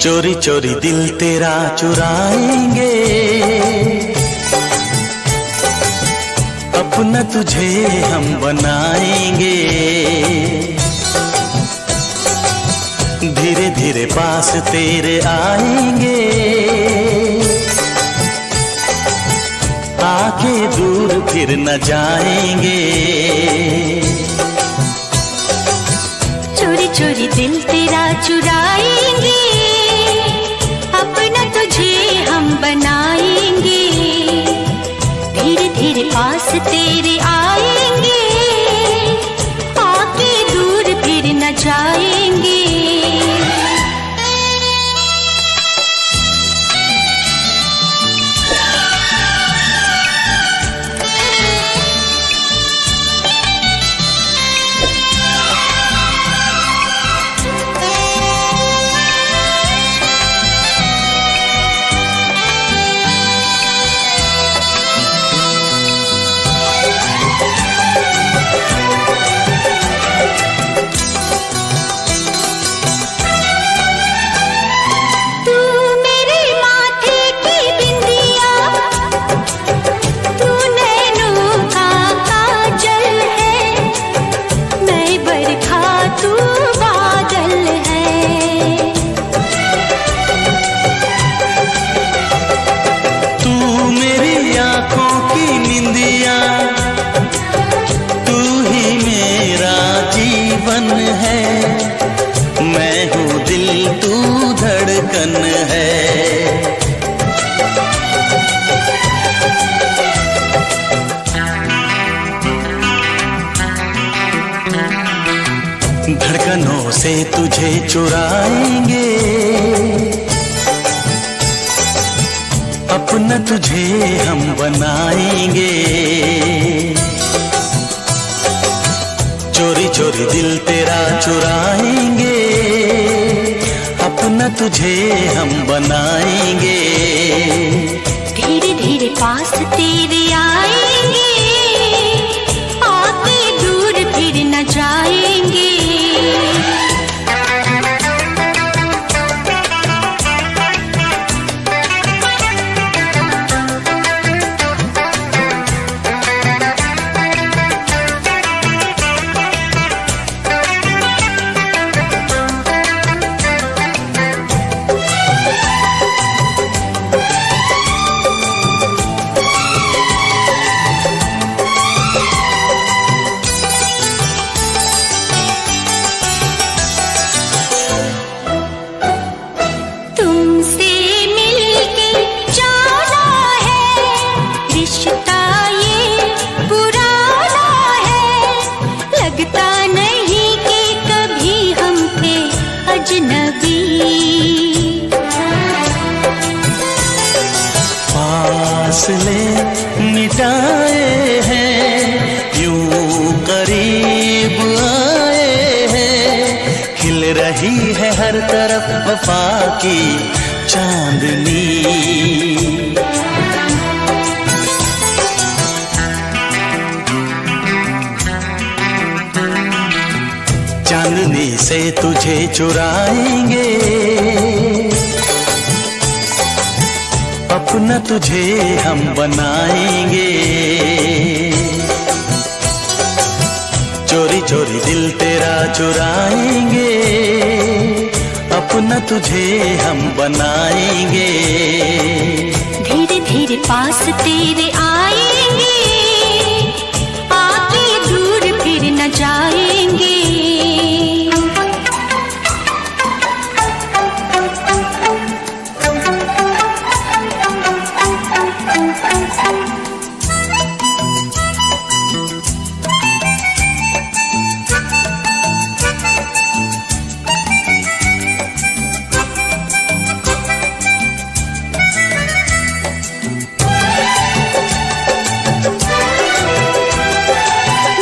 चोरी चोरी दिल तेरा चुराएंगे, अपना तुझे हम बनाएंगे। धीरे धीरे पास तेरे आएंगे, आके दूर फिर न जाएंगे। चोरी चोरी दिल तेरा चुराएंगे, अपना तुझे हम बनाएंगे। धीरे धीरे पास तेरे आएंगे, आके दूर फिर न जाएंगे। मैं हूँ दिल तू धड़कन है। धड़कनों से तुझे चुराएंगे, अपना तुझे हम बनाएंगे। चोरी चोरी दिल तेरा चुराएंगे, अपना तुझे हम बनाएंगे। धीरे धीरे पास तेरे आएंगे, आके दूर फिर न जाएंगे। फासले मिटाए हैं, यूं करीब आए हैं। खिल रही है हर तरफ वफा की चांदनी। चांदनी से तुझे चुराएंगे, अपना तुझे हम बनाएंगे। चोरी चोरी दिल तेरा चुराएंगे, अपना तुझे हम बनाएंगे। धीरे धीरे पास तेरे आएंगे, आके दूर फिर न जाएंगे।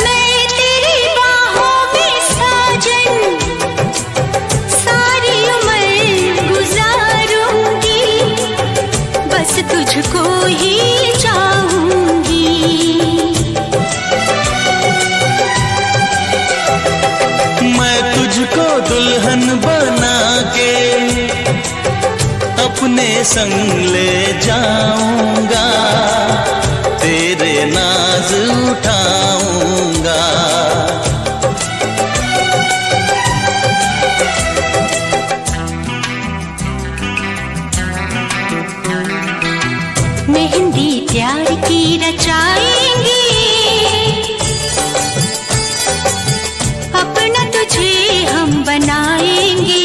मैं तेरी बाहों में साजन अपने संग ले जाऊंगा, तेरे नाज उठाऊंगा। मेहंदी प्यार की रचाएंगे, अपना तुझे हम बनाएंगे।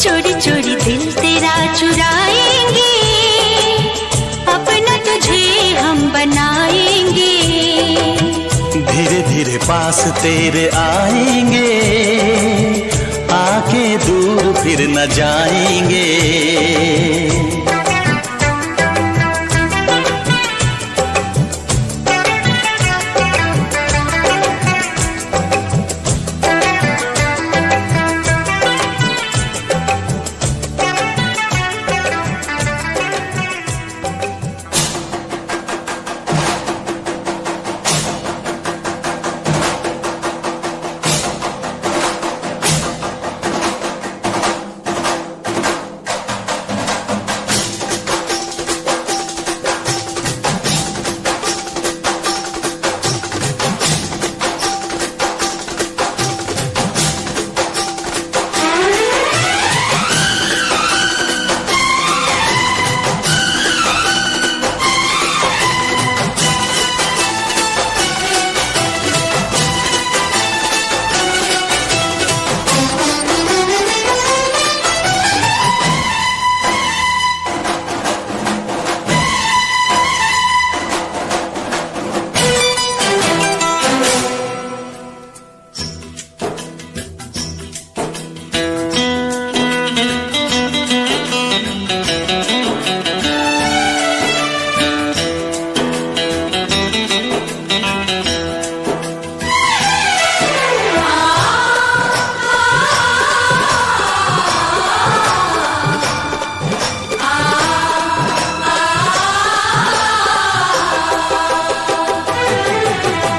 चोरी चोरी दिल तेरा चुराएंगे, अपना तुझे हम बनाएंगे। धीरे धीरे पास तेरे आएंगे, आके दूर फिर न जाएंगे।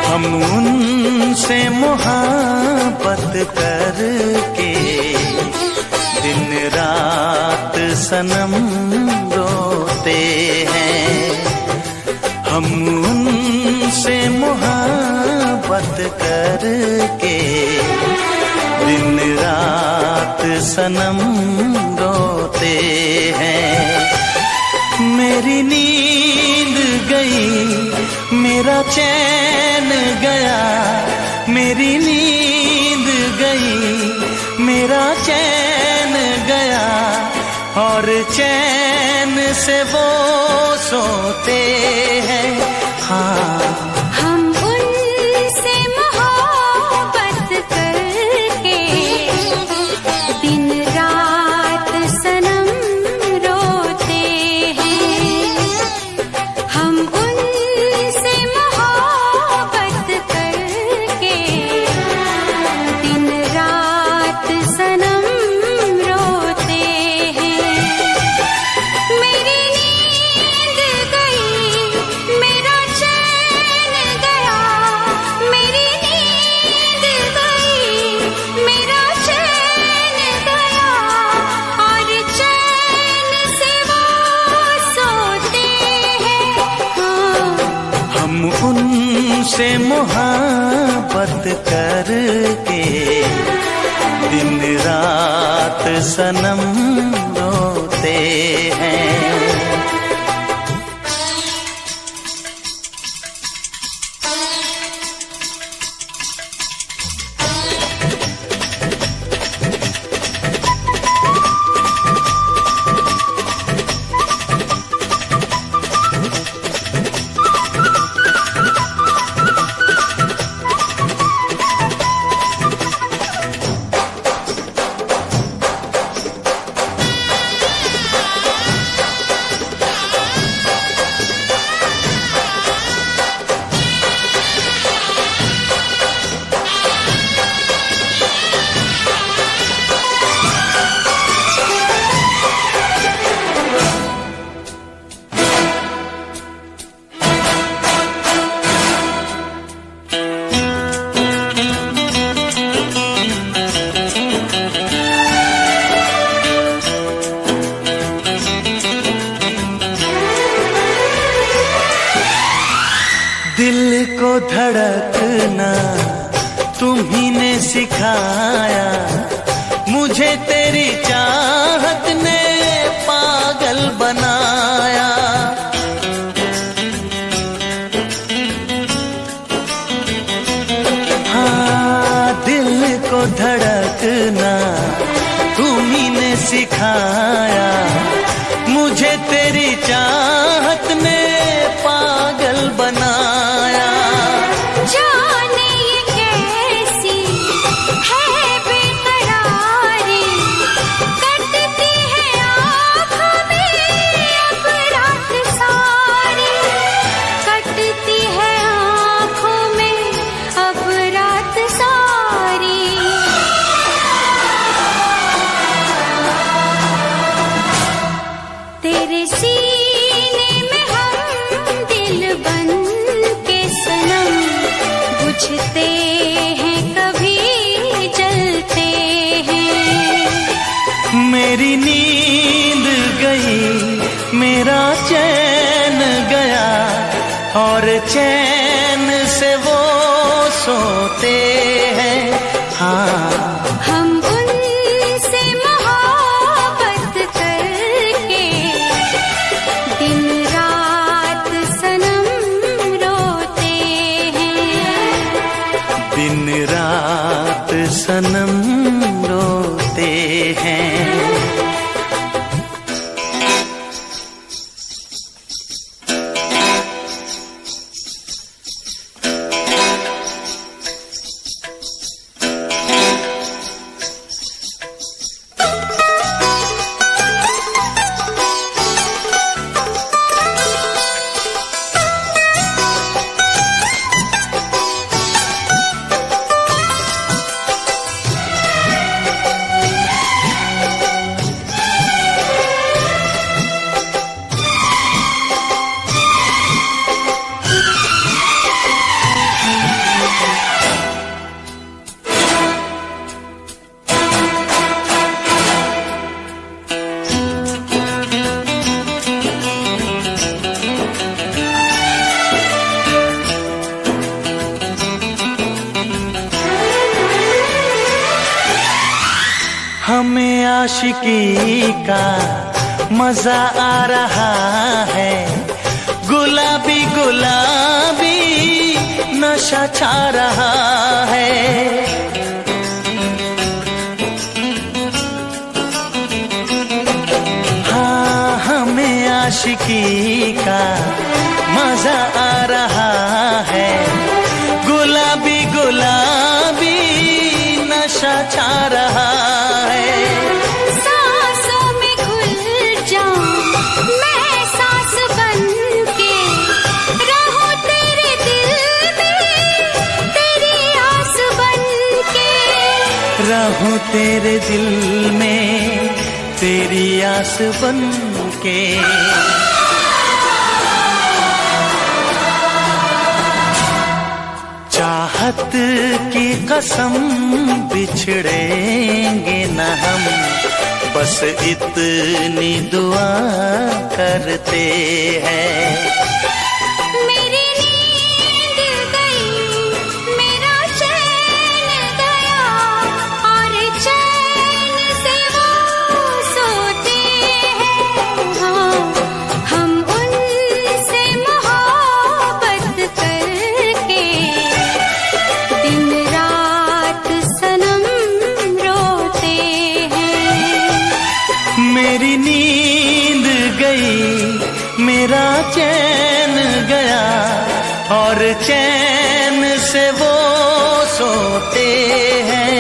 हम उनसे मोहब्बत करके दिन रात सनम रोते हैं। हम उनसे मोहब्बत करके दिन रात सनम रोते हैं। मेरी नींद गई, मेरा चैन गया, मेरी नींद गई, मेरा चैन गया, और चैन से वो सोते हैं। हाँ, हम उनसे मोहब्बत करके दिन रात सनम रोते हैं। हम उनसे मोहब्बत करके दिन रात सनम रोते हैं। मेरी नींद गई, मेरा चैन गया, मेरी नींद गई, मेरा चैन गया, और चैन से वो सोते हैं। हाँ, हम उनसे मोहब्बत करके दिन रात सनम रोते हैं। धड़कना तुम्ही ने सिखाया, मुझे तेरी चाहत ने पागल बनाया। हाँ, दिल को धड़कना तुम्ही ने सिखाया, मुझे तेरी चाहत ने पागल बनाया। जाने ये कैसी है बेकरारी, कटती है आँखों में अब रात सारी, कटती है आँखों में अब रात सारी। तेरे सीने में हम दिल बन के सनम, बुझते हैं कभी जलते हैं। मेरी नींद गई, मेरा चैन गया, और चैन से वो सोते हैं। हाँ, हम उनसे मोहब्बत करके दिन रात सनम रोते हैं। दिन रात सनम रोते हैं। हमें आशिकी का मजा आ रहा है, गुलाबी गुलाबी नशा छा रहा है। हाँ, हमें आशिकी का मजा आ रहा है, गुलाबी गुलाबी नशा छा रहा है। सांसों में घुल जाऊं मैं सांस बन के, रहूं तेरे दिल में तेरी आस बन के। रहूं तेरे दिल में तेरी आस बन के। चाहत की कसम बिछड़ेंगे न हम, बस इतनी दुआ करते हैं। मेरी नींद गई, मेरा चैन गया, और चैन से वो सोते हैं। हाँ, हम उनसे मोहब्बत करके दिन रात सनम रोते हैं। मेरी नींद गई, मेरा चैन गया, और चैन से वो सोते हैं।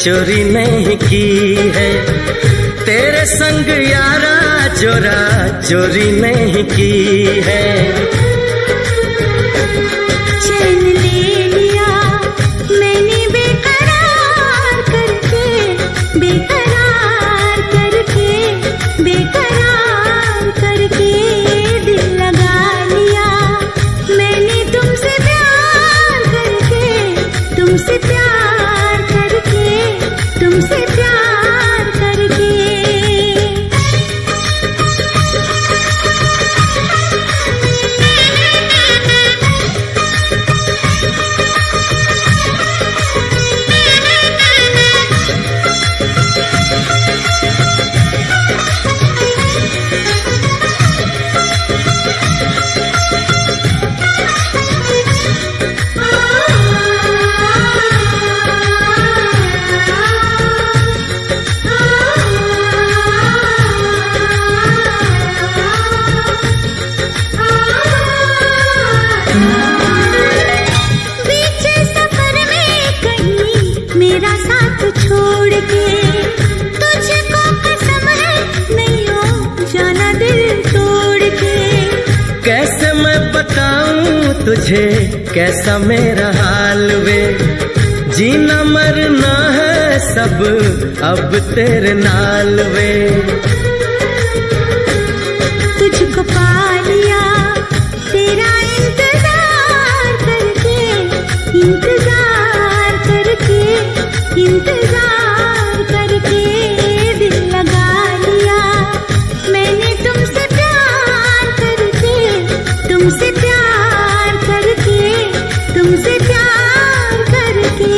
चोरी नहीं की है, तेरे संग यारा चोरा चोरी नहीं की है। चैन ले लिया मैंने बेकरार करके, बेकरार करके, बेकरार करके दिल लगा लिया मैंने तुमसे प्यार करके, तुमसे प्यार करके, तुमसे प्यार करके। मेरा साथ छोड़ के तुझको कसम है नहीं हो जाना दिल तोड़ के। कैसे मैं बताऊं तुझे कैसा मेरा हाल वे, जीना मरना है सब अब तेरे नाल वे। तुझको पा लिया तेरा इंतजार करके, इंतजार करके, इंतजार करके दिल लगा लिया मैंने तुमसे प्यार करके, तुमसे प्यार करके, तुमसे प्यार करके।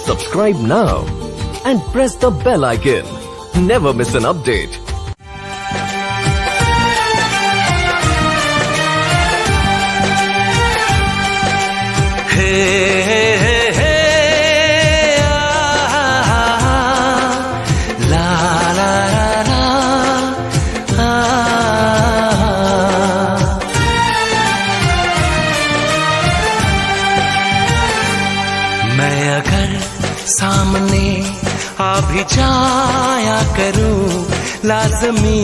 Subscribe now and press the bell icon. Never miss an update. Hey, hey, hey, hey, la la la la, मैं अगर सामने आ भी जाया करूं, लाज़मी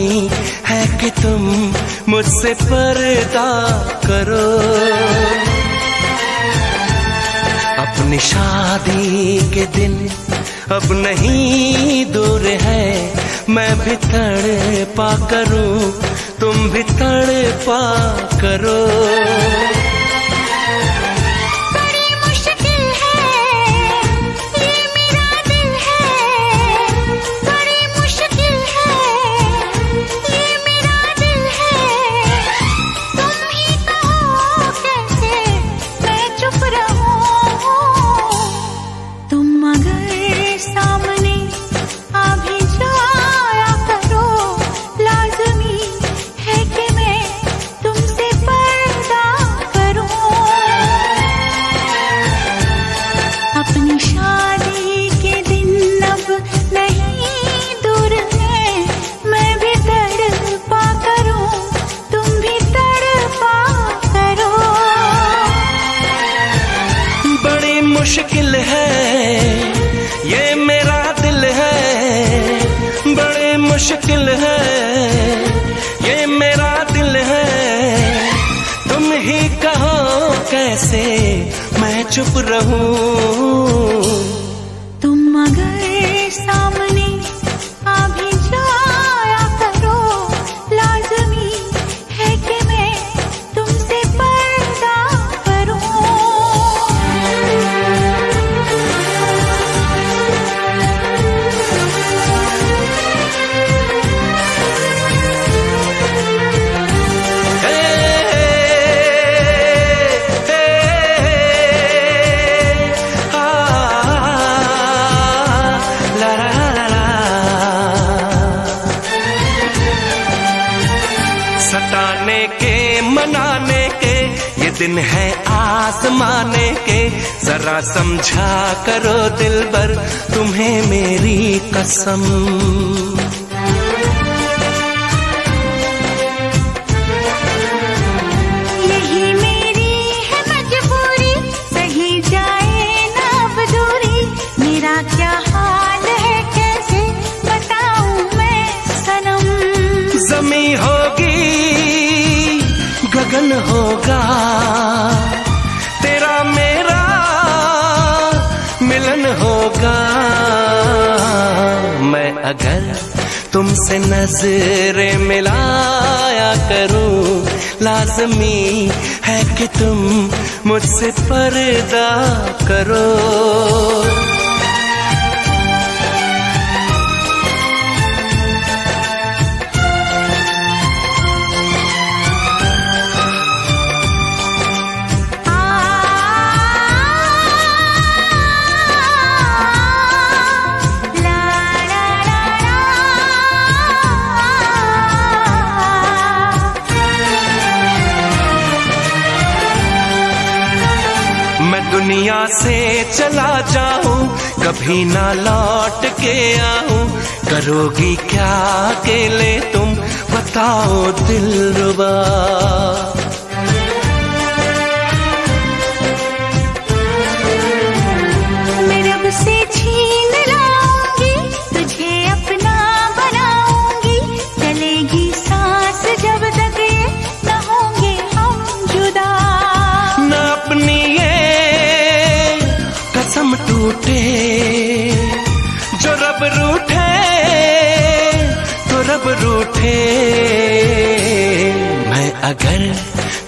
है कि तुम मुझसे पर्दा करो। अपनी शादी के दिन अब नहीं दूर है, मैं भी तड़पा करूं, तुम भी तड़पा करो। मुश्किल है ये मेरा दिल है, बड़े मुश्किल है ये मेरा दिल है। तुम ही कहो कैसे मैं चुप रहूं। तुम अगर सामने आ भी जाया करो, लाज़मी है कि मैं तुमसे पर्दा करूं। मिलाने के मनाने के ये दिन है आसमाने के, जरा समझा करो दिलबर तुम्हें मेरी कसम। यही मेरी है मजबूरी, सही जाए ना अब दूरी, मेरा क्या हाल है कैसे बताऊं मैं सनम। ज़मीं होगी गगन होगा, तेरा मेरा मिलन होगा। मैं अगर तुमसे नजरें मिलाया करूं, लाज़मी है कि तुम मुझसे पर्दा करो। दुनिया से चला जाऊं, कभी ना लौट के आऊं, करोगी क्या अकेले तुम बताओ दिलरुबा। मैं रब से छीन लाऊंगी, तुझे अपना बनाऊंगी, चलेगी सांस जब तक ये न होंगे हम जुदा। न अपनी कसम टूटे, जो रब रूठे तो रब रूठे। मैं अगर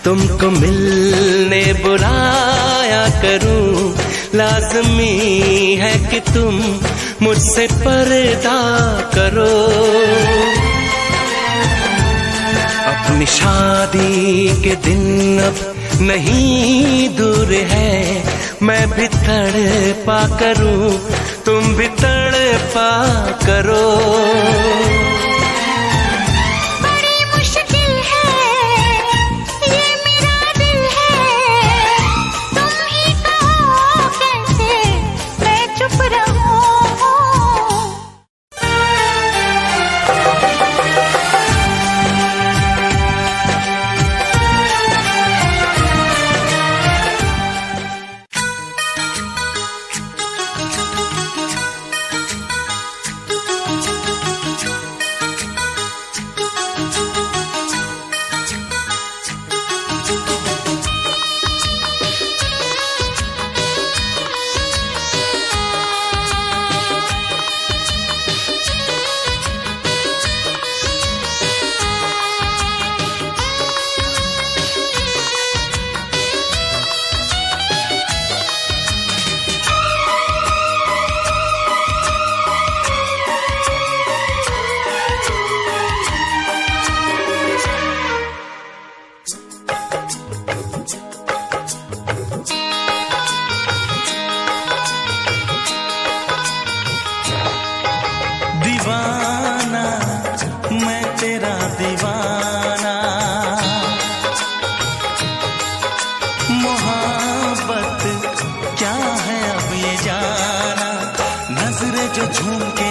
तुमको मिलने बुलाया करूं, लाज़मी है कि तुम मुझसे पर्दा करो। अपनी शादी के दिन अब नहीं दूर है, मैं भी तड़पा करूं, तुम भी तड़पा करो। बड़ी मुश्किल है ये मेरा दिल है, तुम ही कहो कैसे मैं चुप रहूं। क्या है अब ये जाना, नजर जो झूम के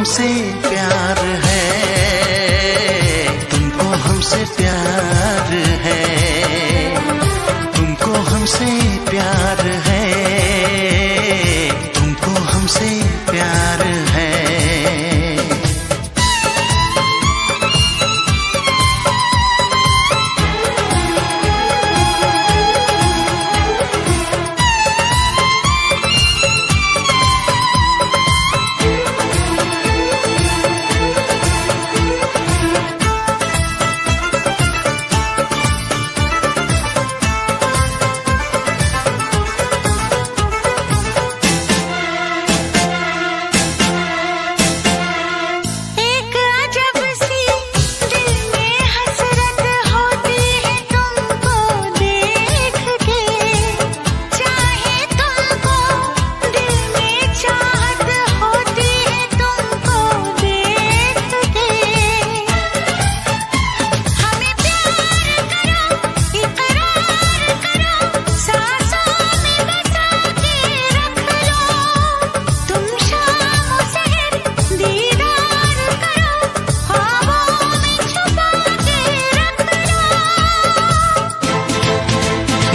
हमसे प्यार है, तुमको हमसे प्यार है, तुमको हमसे प्यार है, तुमको हमसे प्यार है।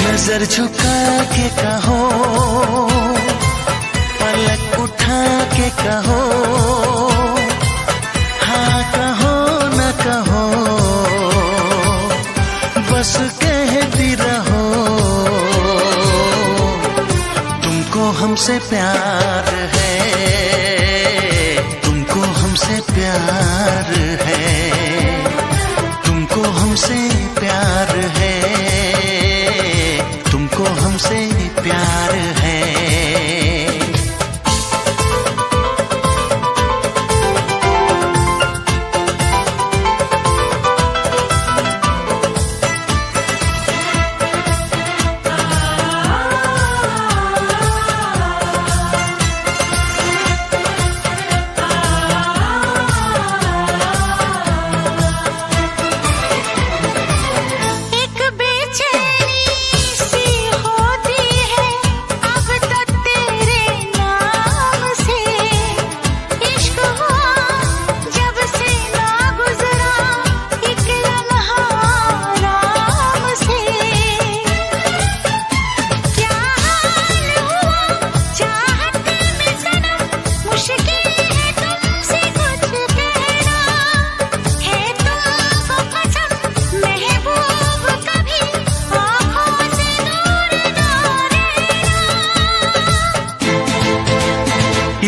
नजर झुका के कहो, पलक उठा के कहो, हाँ कहो न कहो, बस कहती रहो। तुमको हमसे प्यार है, तुमको हमसे प्यार है, तुमको हमसे प्यार है, तुमको हमसे प्यार है।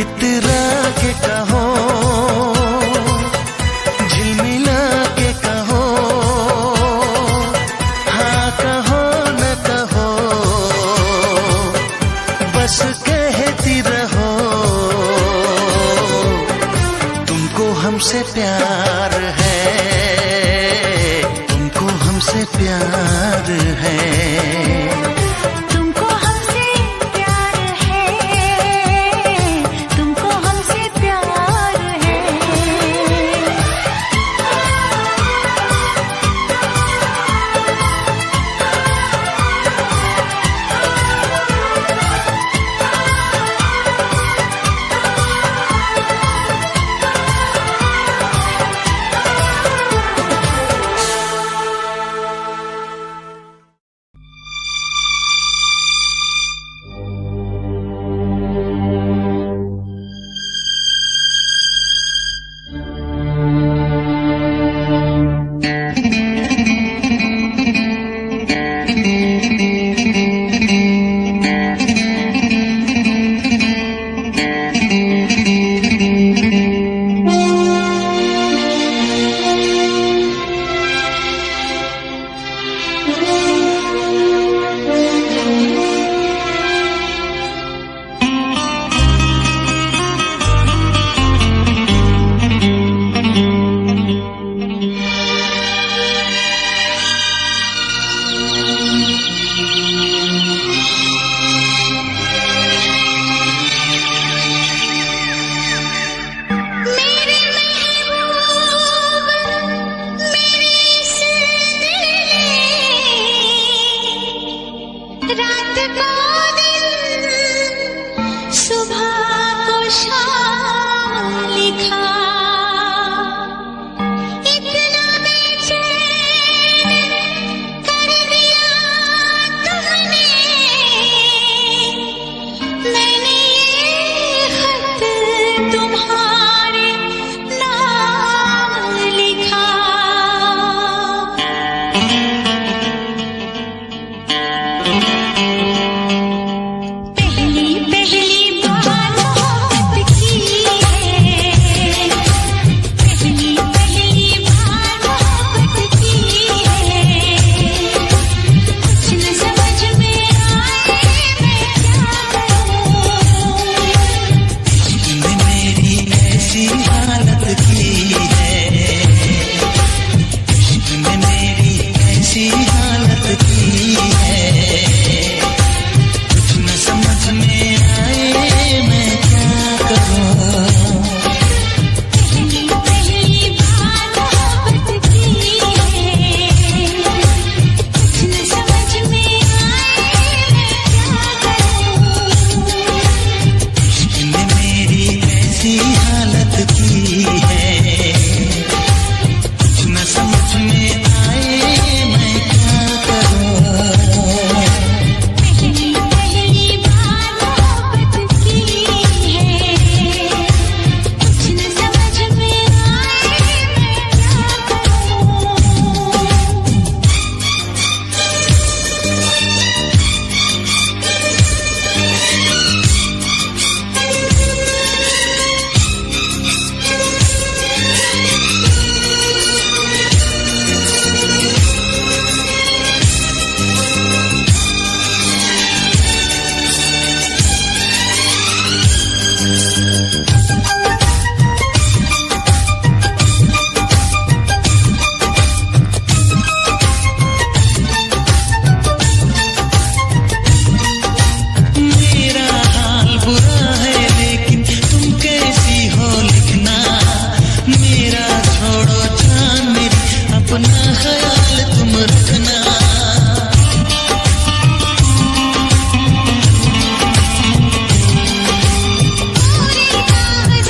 इतरा के कहो, झिलमिला के कहो, हाँ कहो न कहो, बस कहती रहो। तुमको हमसे प्यार है, तुमको हमसे प्यार है, पूरी राह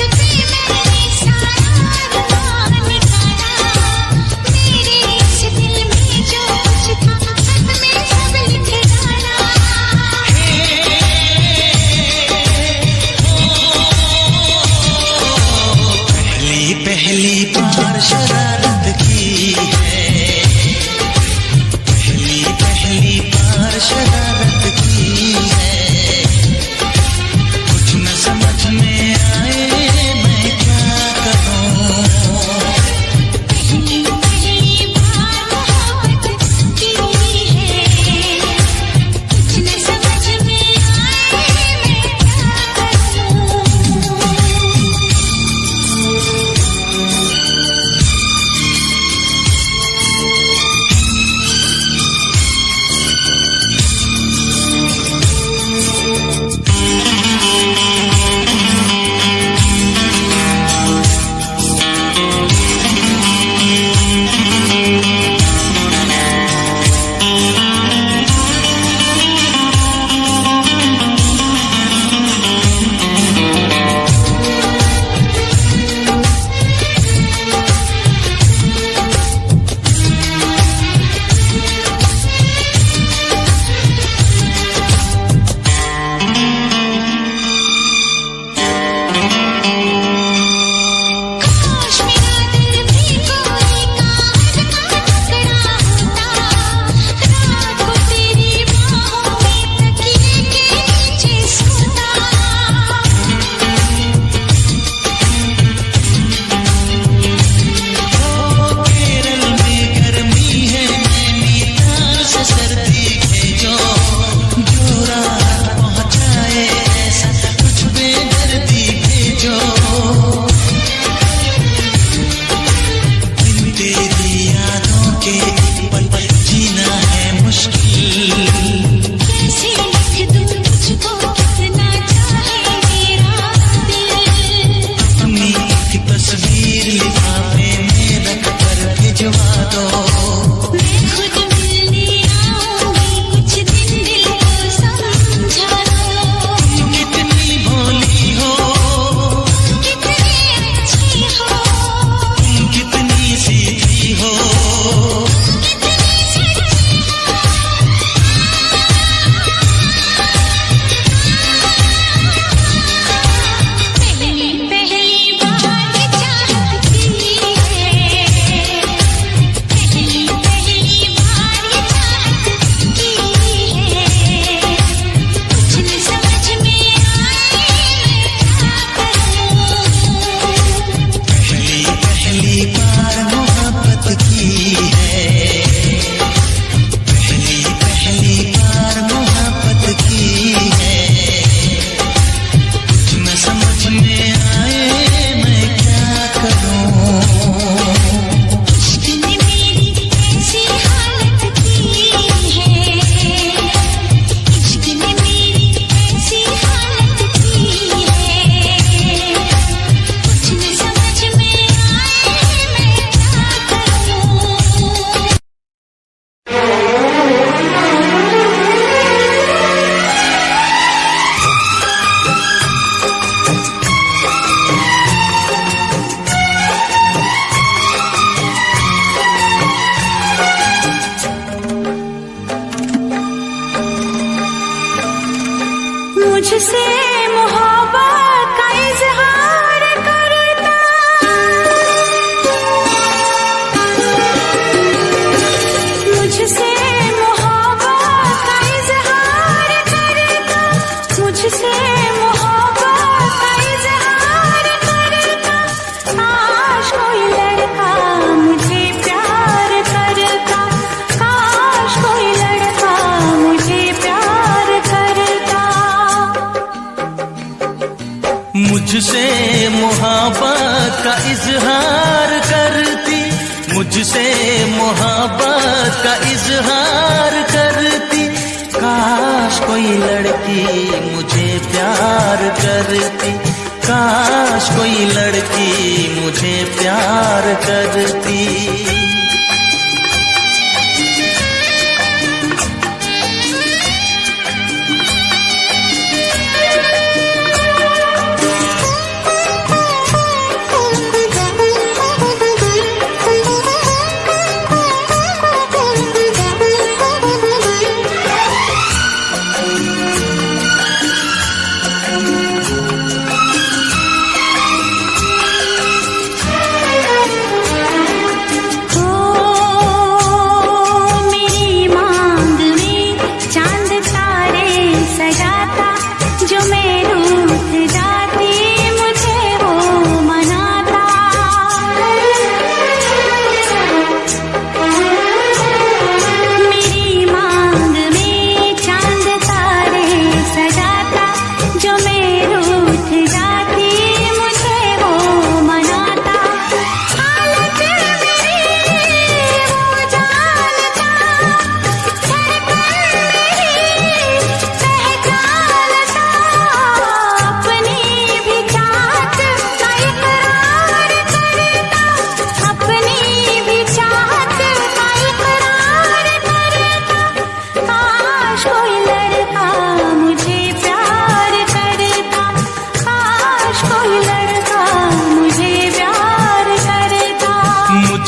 मुझसे मोहब्बत का इजहार करती, मुझसे मोहब्बत का इजहार करती। काश कोई लड़की मुझे प्यार करती, काश कोई लड़की मुझे प्यार करती।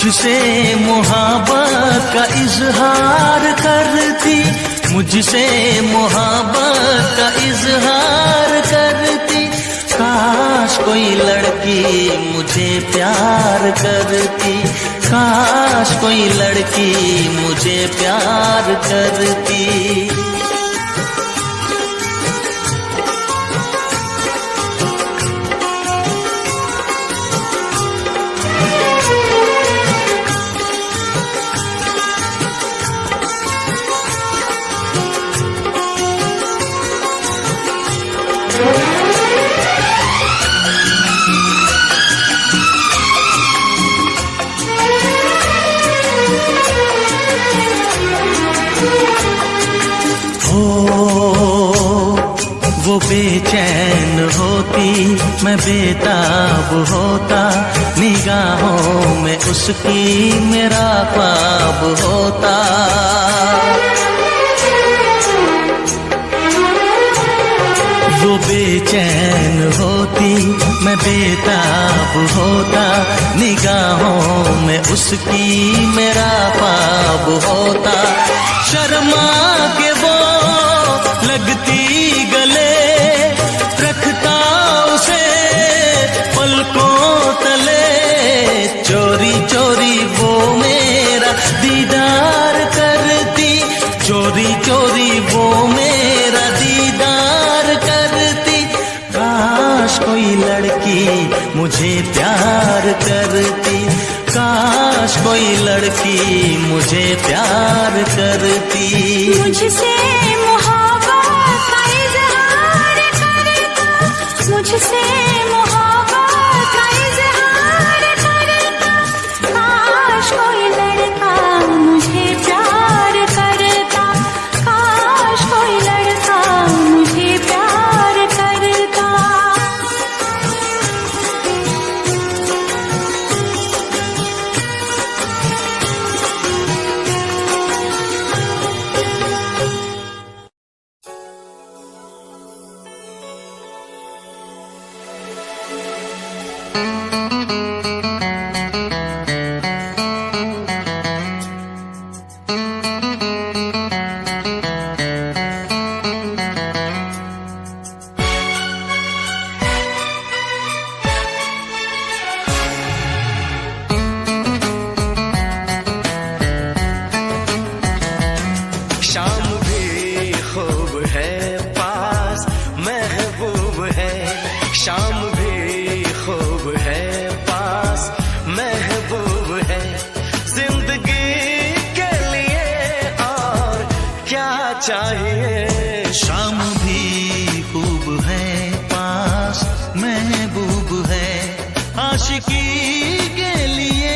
मुझसे मोहब्बत का इजहार करती, मुझसे मोहब्बत का इजहार करती। काश कोई लड़की मुझे प्यार करती, काश कोई लड़की मुझे प्यार करती। वो बेचैन होती, मैं बेताब होता, निगाहों में उसकी मेरा ख्वाब होता। वो बेचैन होती, मैं बेताब होता, निगाहों में उसकी मेरा ख्वाब होता। शर्मा के वो लगती गले, रखता उसे पलकों तले। चोरी चोरी वो मेरा दीदार करती, चोरी चोरी वो मेरा दीदार करती। काश कोई लड़की मुझे प्यार करती, काश कोई लड़की मुझे प्यार करती। मुझसे मोहब्बत का इजहार करता, मुझसे मोहब्बत का इजहार करता। काश कोई लड़का मुझे प्यार करता, काश कोई लड़का मुझे प्यार करता। शाम भी खूब है पास महबूब है, शाम भी खूब है महबूब है आशिकी के लिए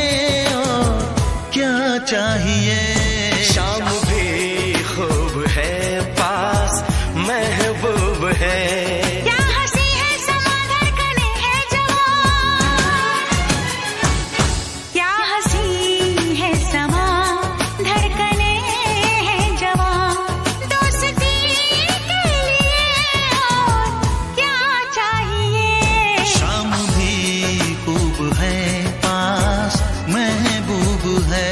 और क्या चाहिए। शाम भी खूब है पास महबूब है। क्या हंसी है समा धड़कने है जवां, क्या हंसी है समा धड़कने है जवां, दोस्ती के लिए और क्या चाहिए। शाम भी खूब है पास महबूब है।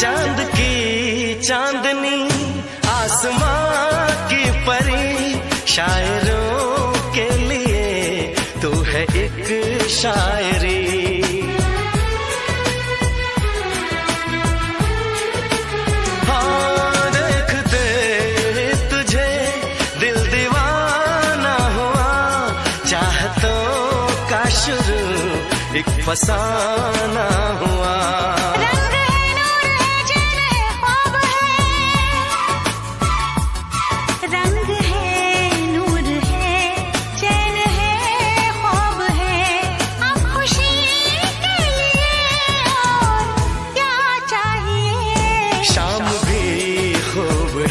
चांद की चांदनी आसमां की परी, शायरों के लिए तू है एक शायरी। हाँ देखते तुझे दिल दीवाना हुआ, चाहतों का शुरू एक फसाना हुआ।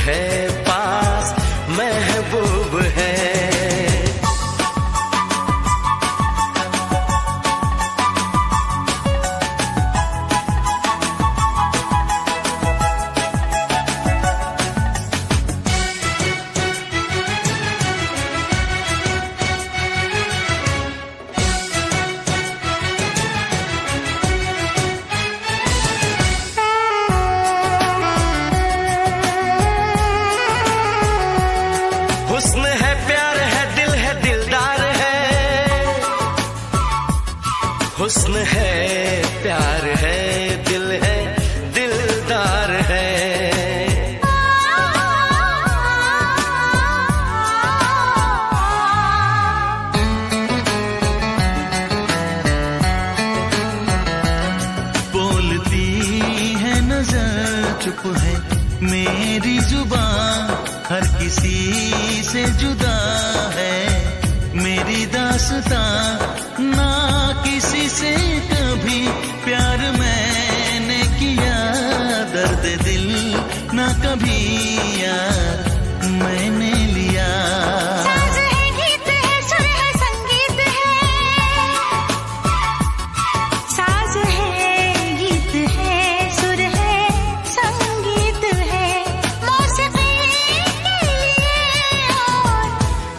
है पास महबूब है। हुस्न है प्यार है दिल है दिलदार है, हुस्न है प्यार है दिल है दिलदार है। बोलती है नजर चुप है मेरी जुबान, हर किसी से जुदा है मेरी दास्तां, ना किसी से कभी प्यार मैंने किया, दर्द दिल ना कभी यार मैंने लिया। साज है गीत है सुर है संगीत है, साज है गीत है सुर है संगीत है, मौसीकी के लिए और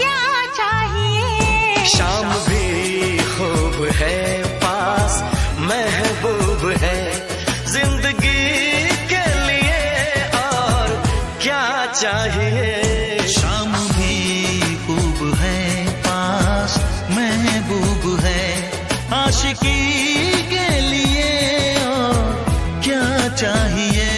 क्या चाहिए। शाम भी खूब है पास महबूब है, जिंदगी के लिए और क्या चाहिए। शाम भी खूब है पास महबूब है आशिकी के लिए और क्या चाहिए।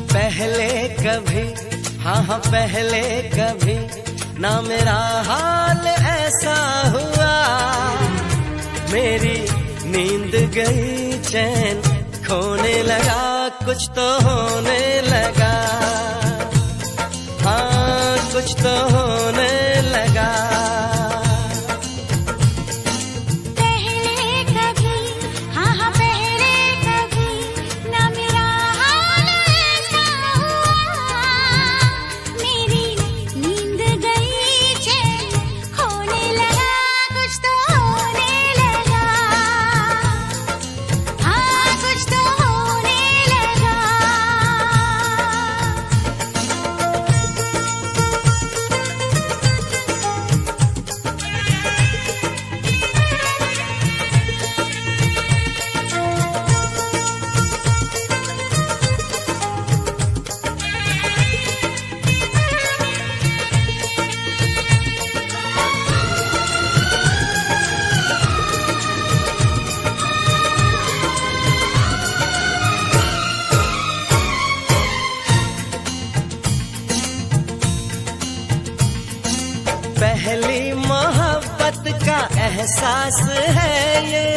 पहले कभी हाँ पहले कभी ना मेरा हाल ऐसा हुआ, मेरी नींद गई चैन खोने लगा, कुछ तो होने लगा, हाँ कुछ तो होने लगा। पहले कभी, हाँ हाँ पहले कभी ना मेरा हाल ऐसा हुआ। मेरी नींद गई चैन खोने लगा, कुछ तो होने लगा, हाँ कुछ तो होने लगा। पहली मोहब्बत का एहसास है ये,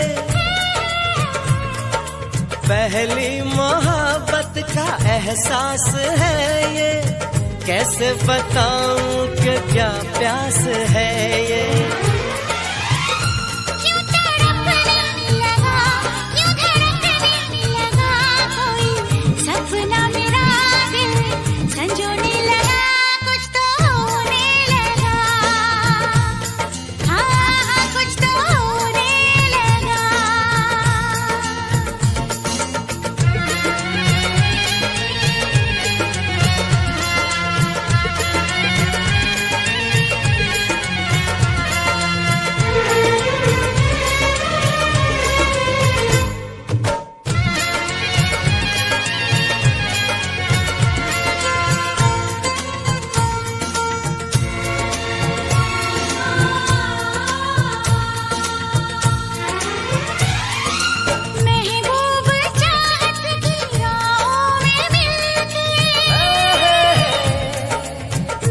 पहली मोहब्बत का एहसास है ये, कैसे बताऊं कि क्या प्यास है ये। क्यों तड़पने लगा, क्यों धड़कने लगा, कोई सपना मेरा दिल संजोने लगा, कुछ तो होने लगा, हाँ हाँ कुछ तो होने लगा। महबूब चाहत की राहों में मिलके,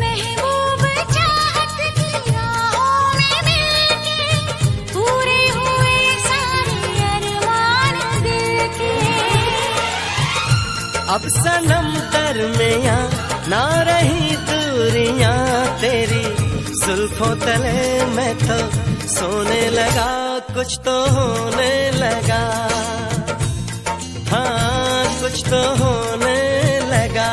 महबूब चाहत की राहों में मिलके, पूरे हुए सारे अरमान दिल के। अब सनम दरमियां ना रही दूरियां तेरी, जुल्फों तले मैं तो सोने लगा, कुछ तो होने लगा, हाँ कुछ तो होने लगा।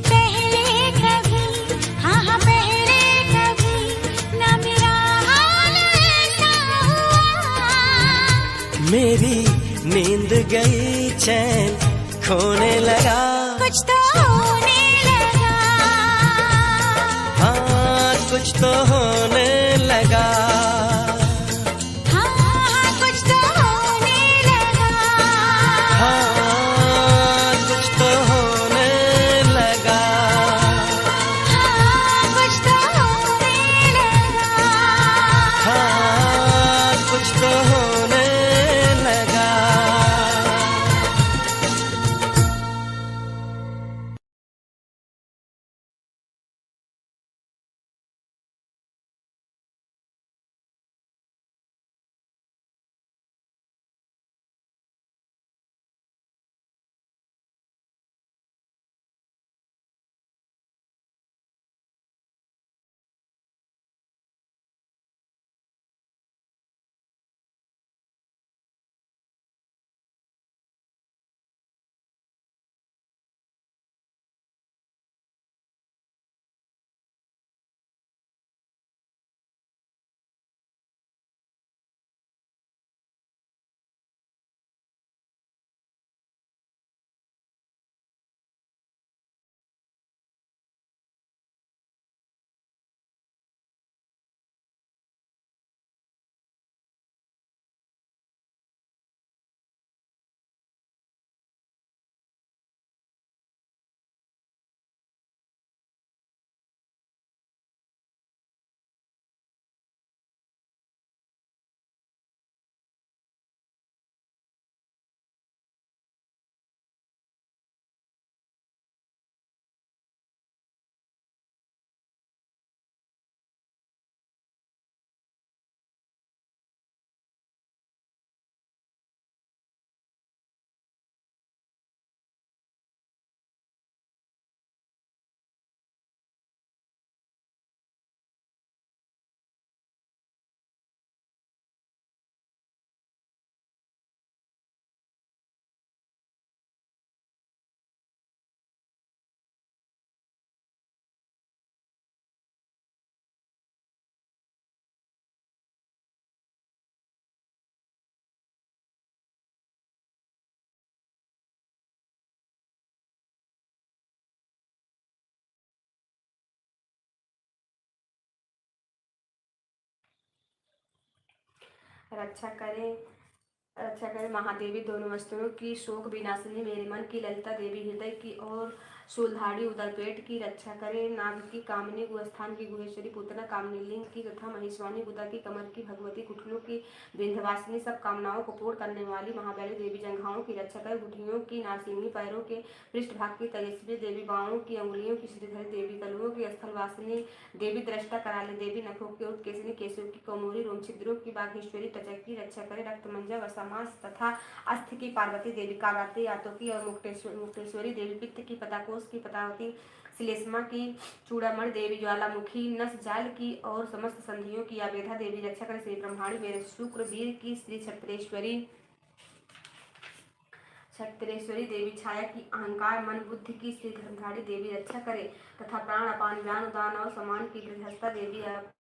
पहले कभी, हाँ हाँ पहले कभी ना मेरा हाल ऐसा हुआ। मेरी नींद गई चैन खोने लगा, कुछ तो होने लगा, हाँ कुछ तो होने लगा, हाँ हाँ कुछ तो होने लगा, हाँ कुछ तो होने लगा, हाँ कुछ तो होने लगा। हाँ कुछ तो होने लगा। रक्षा करें महादेवी दोनों वस्तुओं की, शोक विनाशिनी मेरे मन की, ललिता देवी हृदय की और शूलधारी उदरपेट की रक्षा करें। नाग की, कामिनी गुस्थान की, गुहेश्वरी पूतना कामिनी लिंग की तथा महेश्वानी बुदा की, कमर की, भगवती घुटनों की, विंध्यवासिनी सब कामनाओं को पूर्ण करने वाली महाबली देवी जंघाओं की रक्षा करें। घुटियों की, नासिनी पैरों के पृष्ठभाग की, तेजस्वी देवी बाहों की, अंगुलियों की, श्रीधरी देवी कलुओं की, स्थलवासिनी देवी, दृष्टा कराली देवी नखों की, उत्केशनी केशों की, कौमोरी रोम छिद्रों की, बाघेश्वरी त्वचा की रक्षा करें। रक्तमंजा वसमास तथा अस्थि की पार्वती देवी, कालाती यातों की और मुक्तेश्वरी देवी, पित्त की, पताकोष की, पतावती श्लेष्मा की, चूड़ामणि देवी, ज्वालामुखी नस जाल की और समस्त संधियों की, आवेधा देवी रक्षा करें। श्री ब्रह्माणी मेरे शुक्र वीर की, श्री छत्रेश्वरी देवी छाया की, अहंकार मन बुद्धि की, श्री धर्मधारी देवी रक्षा करे तथा प्राण अपान व्यान उदान और समान की, गृहस्था देवी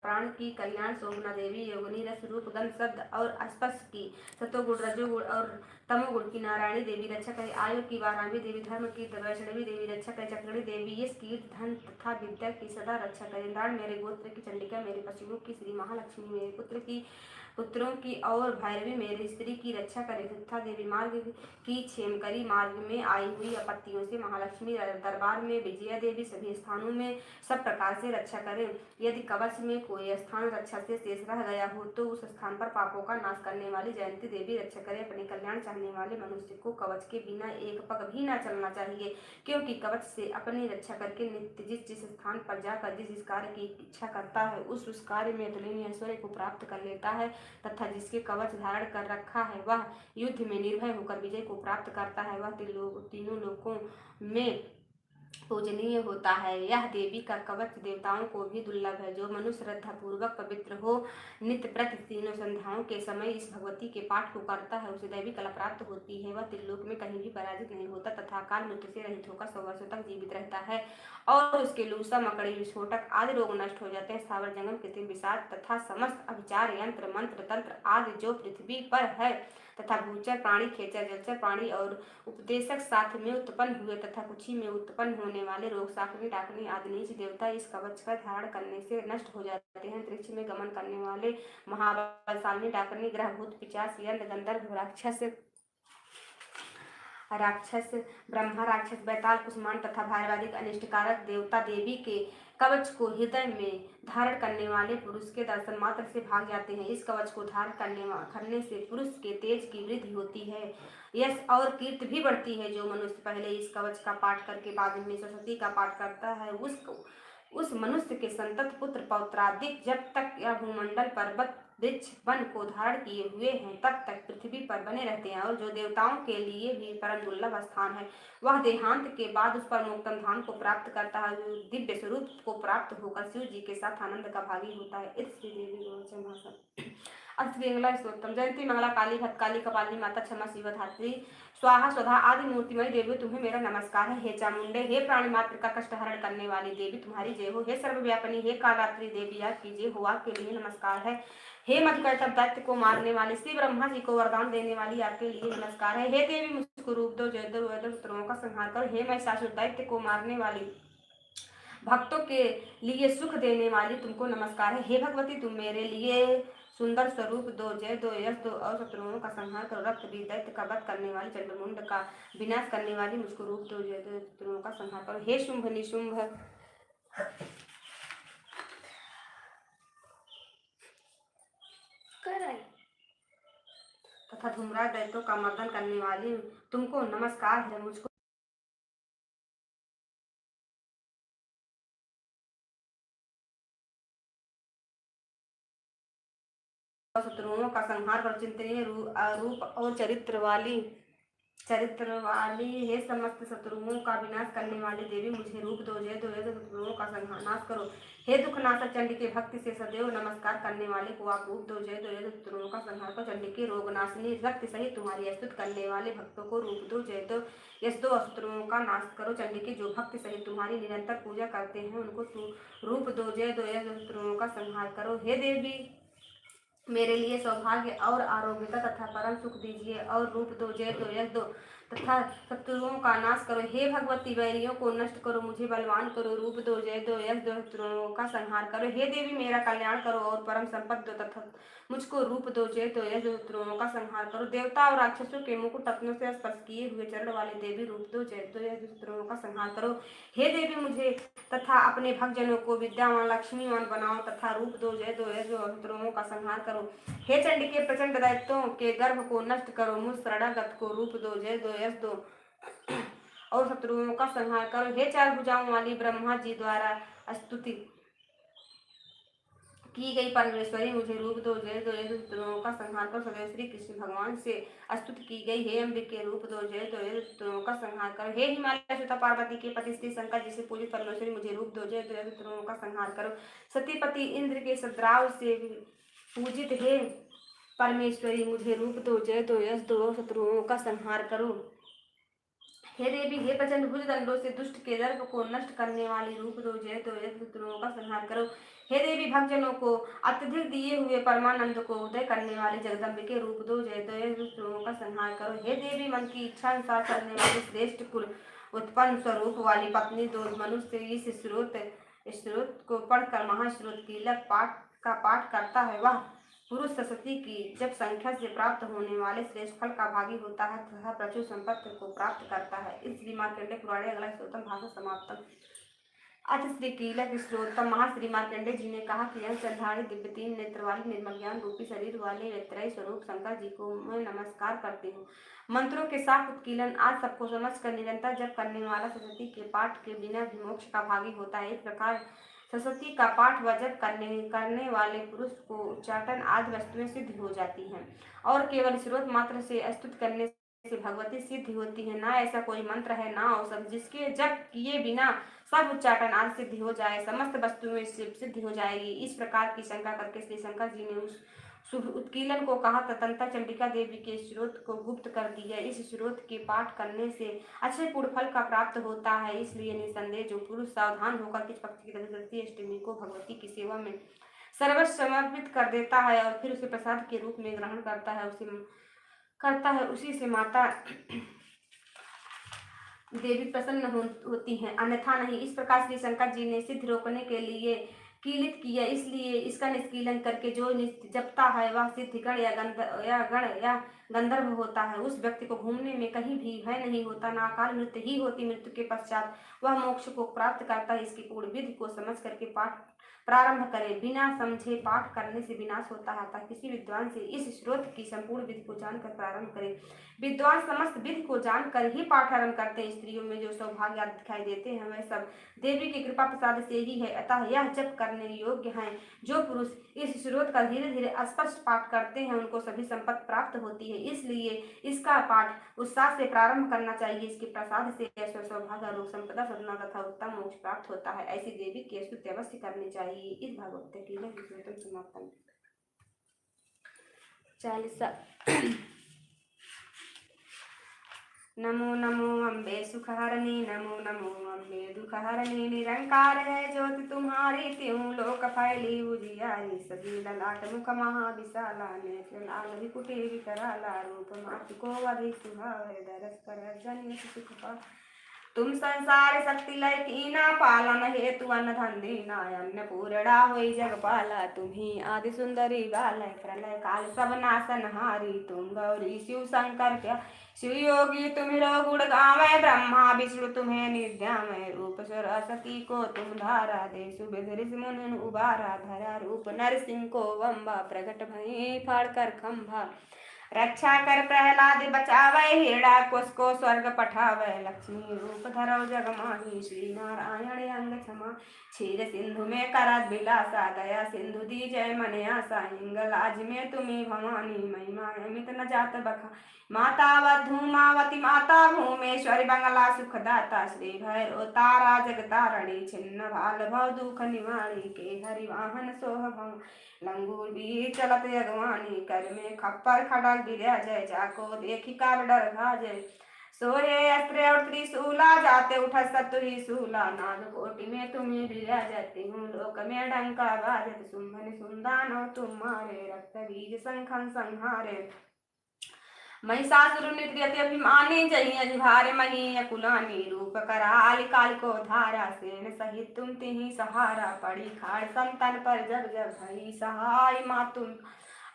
प्राण की, कल्याण शोभना देवी, योगिनी रस रूप गंध शब्द और स्पर्श की, सतोगुण रजोगुण और तमोगुण की, नारायणी देवी रक्षा करे। आयु की, वाराणवी देवी, धर्म की, वैष्णवी देवी रक्षा करे। चक्रणी देवी यश कीर्ति धन तथा विद्या की सदा रक्षा करे। इंद्राण मेरे गोत्र की, चंडिका मेरे पशुओं की, श्री महालक्ष्मी मेरे पुत्रों की और भैरवी मेरी स्त्री की रक्षा करे। तथा देवी मार्ग की, क्षेमकरी मार्ग में आई हुई आपत्तियों से, महालक्ष्मी दरबार में विजया देवी सभी स्थानों में सब प्रकार से रक्षा करें। यदि कवच में कोई स्थान रक्षा से शेष रह गया हो तो उस स्थान पर पापों का नाश करने वाली जयंती देवी रक्षा करे। अपने कल्याण चाहने वाले मनुष्य को कवच के बिना एक पग भी न चलना चाहिए, क्योंकि कवच से अपनी रक्षा करके नित्य जिस स्थान पर जाकर जिस कार्य की इच्छा करता है उस कार्य में अतुलनीय ऐश्वर्य को प्राप्त कर लेता है, तथा जिसके कवच धारण कर रखा है वह युद्ध में निर्भय होकर विजय को प्राप्त करता है। वह तीनों लोकों में पूजनीय होता है। यह देवी का कवच देवताओं को भी दुर्लभ है। जो मनुष्य श्रद्धा पूर्वक पवित्र हो नित्य प्रति तीनों संध्याओं के समय इस भगवती के पाठ को करता है उसे दैवी कला प्राप्त होती है। वह त्रिलोक में कहीं भी पराजित नहीं होता तथा काल मृत्यु से रहित होकर 100 वर्षों तक जीवित रहता है और उसके लूसा, मकड़ी, विस्फोटक आदि रोग नष्ट हो जाते हैं। स्थावर जंगम, कृत्रिम विषाद तथा समस्त अभिचार, यंत्र, मंत्र, तंत्र आदि जो पृथ्वी पर है तथा भूचर प्राणी, खेचर, जलचर प्राणी और उपदेशक साथ में उत्पन्न हुए तथा कुछ ही में उत्पन्न होने वाले रोग, शाकनी, डाकनी आदि नीच देवता इस कवच का धारण करने से नष्ट हो जाते हैं। अंतरिक्ष में गमन करने वाले महाबलशालिनी, डाकनी, ग्रह, भूत, पिशाच, यंत्र, गंधर्व, राक्षस, ब्रह्मा, राक्षस, बैताल, कुसुमान तथा भाईवादिक अनिष्टकारक देवता देवी के कवच को हृदय में धारण करने वाले पुरुष के दर्शन मात्र से भाग जाते हैं। इस कवच को धारण करने से पुरुष के तेज की वृद्धि होती है, यश और कीर्ति भी बढ़ती है। जो मनुष्य पहले इस कवच का पाठ करके बाद में सरस्वती का पाठ करता है उस मनुष्य के संतत पुत्र पौत्रादिक जब तक यह भूमंडल, पर्वत, वृक्ष, वन को धारण किए हुए हैं तब तक पृथ्वी पर बने रहते हैं। और जो देवताओं के लिए भी परम दुर्लभ स्थान है वह देहांत के बाद उस पर मोक्षम धाम को प्राप्त करता है, जो दिव्य स्वरूप को प्राप्त होकर शिव जी के साथ आनंद का भागी होता है। इस श्री देवी अष्टदिंगला स्तोत्रम। जयंती मंगला काली, भद्रकाली, कपालिनी माता, क्षमा शिव धात्री, स्वाहा स्वधा आदि मूर्तिमयी देवी तुम्हें मेरा नमस्कार है। हे चामुंडे, हे प्राणी मात्र का कष्ट हरण करने वाली देवी तुम्हारी जय हो। हे सर्वव्यापिनी, हे कालात्री देवी याद कीजिए हुआ के लिए नमस्कार है। हे मधुकैटभ दैत्य को मारने वाली, श्री ब्रह्मा जी को वरदान देने वाली आपके लिए नमस्कार है। हे देवी मुझको रूप दो, जय दो, शत्रुओं का संहार करो। हे महिषासुर दैत्य को मारने वाली, भक्तों के लिए सुख देने वाली तुमको नमस्कार है। हे भगवती तुम मेरे लिए सुंदर स्वरूप दो, जय दो, यश दो और शत्रुओं का संहार करो। रक्त भी दैत्य का वध करने वाली, चंद्रमुंड का विनाश करने वाली मुझको रूप दो, जय दो, शत्रुओं का संहार करो। हे शुंभ निशुंभ तथा धूम्राज दैत्यों का मर्दन करने वाली तुमको नमस्कार है। मुझको शत्रुओं का संहार कर। चिंतनीय रूप और चरित्र वाली हे समस्त शत्रुओं का विनाश करने वाली देवी मुझे रूप दो, जय दो, शत्रुओं का संहार नाश करो। हे दुखनाशक चंडी के भक्ति से सदैव नमस्कार करने वाले को आप रूप दो, जय दो, शत्रुओं का संहार करो। चंडी के रोग नाशनी रक्त सहित तुम्हारी स्तुति करने वाले भक्तों को रूप दो, जय दो, यश दो, शत्रुओं का नाश करो। चंडी के जो भक्ति सहित तुम्हारी निरंतर पूजा करते हैं उनको रूप दो, जय दो, शत्रुओं का संहार करो। हे देवी मेरे लिए सौभाग्य और आरोग्यता तथा परम सुख दीजिए और रूप दो, जय दो, यश दो, तथा शत्रुओं का नाश करो। हे भगवती वैरियों को नष्ट करो, मुझे बलवान करो, रूप दो, जय दो, यश दो, शत्रुओं का संहार करो। हे देवी मेरा कल्याण करो और परम संपत्ति दो, तथा मुझको रूप दो, जय दो, यश दो, शत्रुओं का संहार करो। देवता और राक्षसों के मुकुट रत्नों से स्पर्श किए हुए चरण वाली देवी, रूप दो, जय दो, यश दो, शत्रुओं का संहार करो। हे देवी मुझे तथा अपने भक्तजनों को विद्यावान लक्ष्मीवान बनाओ, तथा रूप दो, जय दो, यश दो, शत्रुओं का संहार करो। हे चंडिके प्रचंड दैत्यों के गर्भ को नष्ट करो, मुझ शरणागत को रूप दो, जय दो, यश दो और शत्रुओं का संहार करो। हे चार भुजाओं वाली ब्रह्मा जी द्वारा स्तुति की गई परमेश्वरी, मुझे रूप दो, जय दो, यश दो, शत्रुओं का संहार करो। सदैव श्री कृष्ण भगवान से स्तुति की गई, हे अम्बिके रूप दो, जय दो, यश दो, शत्रुओं का संहार करो। हे हिमालय सुता पार्वती के पति श्री शंकर जी से पूजित परमेश्वरी, मुझे रूप दो, जय दो, यश दो, शत्रुओं का संहार करो। सतीपति इंद्र के सद्राव से पूजित हे परमेश्वरी, मुझे रूप दो, जय दो, यश दो, शत्रुओं का संहार करो। हे देवी हे प्रचंड भुज दंडों से दुष्ट के दर्प को नष्ट करने वाली, रूप दो, जय दो, यश शत्रुओं का संहार करो। हे देवी भक्तजनों को अत्यधिक दिए हुए परमानंद को उदय करने वाली जगदम्बिके, रूप दो, जय दो, यश शत्रुओं का संहार करो। हे देवी मन की इच्छा अनुसार चलने वाली श्रेष्ठ कुल उत्पन्न स्वरूप वाली पत्नी, दो मनुष्य इस स्रोत को पढ़कर महास्रोत कीलक पाठ करता है, वह पुरुष सरस्वती की जब संख्या से प्राप्त होने वाले श्रेष्ठ फल का भागी होता है तथा प्रचुर संपत्ति को प्राप्त करता है। इस श्री मार्कंडेय पुराणे अगला श्रोतम भाषा समाप्तम। अथ श्री कीलक श्रोतम महाश्री मार्कंडेय जी ने कहा कि यह चंद्राणी दिव्य तीन नेत्र वाली निर्मल ज्ञान रूपी शरीर वाले वेत्रय स्वरूप शंकर जी को मैं नमस्कार करती हूँ। मंत्रों के साथ उत्कीलन आज सबको समझकर निरंतर जप करने वाला सरस्वती के पाठ के बिना भी मोक्ष का भागी होता है। इस प्रकार सरस्वती का पाठ व जप करने वाले पुरुष को उच्चाटन आदि वस्तुएं सिद्ध हो जाती हैं और केवल स्रोत मात्र से स्तुत करने से भगवती सिद्धि होती है। ना ऐसा कोई मंत्र है ना औषध जिसके जप किए बिना सब उच्चाटन आदि सिद्धि हो जाए, समस्त वस्तुएं सिद्धि हो जाएगी। इस प्रकार की शंका करके श्री शंकर जी ने उस शुभ उत्कीलन को कहा, तदंतर चंडिका देवी के स्रोत को गुप्त कर दिया। इस स्रोत के पाठ करने से अच्छे पूर्ण फल का प्राप्त होता है। इसलिए निसंदेह जो पुरुष सावधान होकर किस पक्ष की दशरथी अष्टमी को भगवती की सेवा में सर्वस्व समर्पित कर देता है और फिर उसे प्रसाद के रूप में ग्रहण करता है उसी से माता देवी प्रसन्न होती हैं, अन्यथा नहीं। इस प्रकार श्री शंकर जी ने सिद्ध रोकने के लिए कीलित किया, इसलिए इसका निष्कीलन करके जो जपता है वह सिद्ध गण या गंधर्व होता है। उस व्यक्ति को घूमने में कहीं भी भय नहीं होता, ना अकाल मृत्यु ही होती। मृत्यु के पश्चात वह मोक्ष को प्राप्त करता है। इसकी पूर्ण विधि को समझ करके पाठ प्रारंभ करें। बिना समझे पाठ करने से विनाश होता है, अतः किसी विद्वान से इस स्रोत की संपूर्ण विधि को जानकर प्रारंभ करें। विद्वान समस्त विधि को जानकर ही पाठ आरंभ करते हैं। स्त्रियों में जो सौभाग्य आदि दिखाई देते हैं वह सब देवी की कृपा प्रसाद से ही है, अतः यह जप करने योग्य हैं। जो पुरुष इस स्रोत का धीरे धीरे स्पष्ट पाठ करते हैं उनको सभी संपत्ति प्राप्त होती है। इसलिए इसका पाठ उत्साह से प्रारंभ करना चाहिए। इसके प्रसाद से ऐश्वर्य सौभाग्य रोग संपदा सदना तथा उत्तम मोक्ष प्राप्त होता है। ऐसी देवी की स्तुति अवश्य करनी चाहिए। इस भागवत की समापन 40। नमो नमो अम्बे सुखहरणी, नमो नमो अम्बे दुखहरणी। निरंकार है ज्योति तुम्हारी, त्यों लोक फैली उजियारी। सभी ललाट मुख महाविशाला, नेत्र लाल विकुटी विकराला। रूप मातु को अधिक सुहावे, दरस पर जन्य सुख पा। तुम संसार शक्ति लय कीना, पालन हेतु अन्न धन दीना। अन्नपूर्णा होई जगपाला, तुम्ही आदि सुंदरी बालय। प्रलय काल सब नाशनहारी, तुम गौरी शिव शंकर क्या। शिव योगी तुम्हें गुण गावे, ब्रह्मा विष्णु तुम्हें निध्यामे। रूप सरस्वती को तुम धारा, दे सुविध ऋषि मुनि उबारा। धरा रूप नरसिंह को वंबा, प्रकट भई फाड़ कर खंभा। रक्षा कर प्रहलाद बचावे, हिरण्याकुश को स्वर्ग पठावे। लक्ष्मी रूप धरो जग माही, श्री नारायण अंग क्षमा। क्षीर सिंधु में करत विलासा, दया सिंधु दी जय मन आसा। हिंगलाज में तुम्ही भवानी, महिमा अमित न जात बखा। माता वधूमावती माता भूमेश्वरी, बंगला सुखदाता। श्री भैरव तारा जगतारणी, छिन्न भाल भव दुख निवाणी। के हरि वाहन सोह भव, लंगूर भी चलत अगवानी। कर में खप्पर खड़ग गिरा जय, जाको देखी कार डर भाजय। सोहे अस्त्र और त्रिशूला, जाते उठ सतुरी सूला। नाद कोटि में तुम्हें विराजती हूँ, लोक में डंका बाजत। शुंभ निशुंदान तुम्हारे, रक्त बीज शंखन संहारे। महिषासुर नृत्यति अभिमानी जही अजभार मही अकुलानी रूप कराल काल को धारा सेन सहित तुम तिहि सहारा पड़ी खाड़ संतन पर जब जब भई सहाय मातुम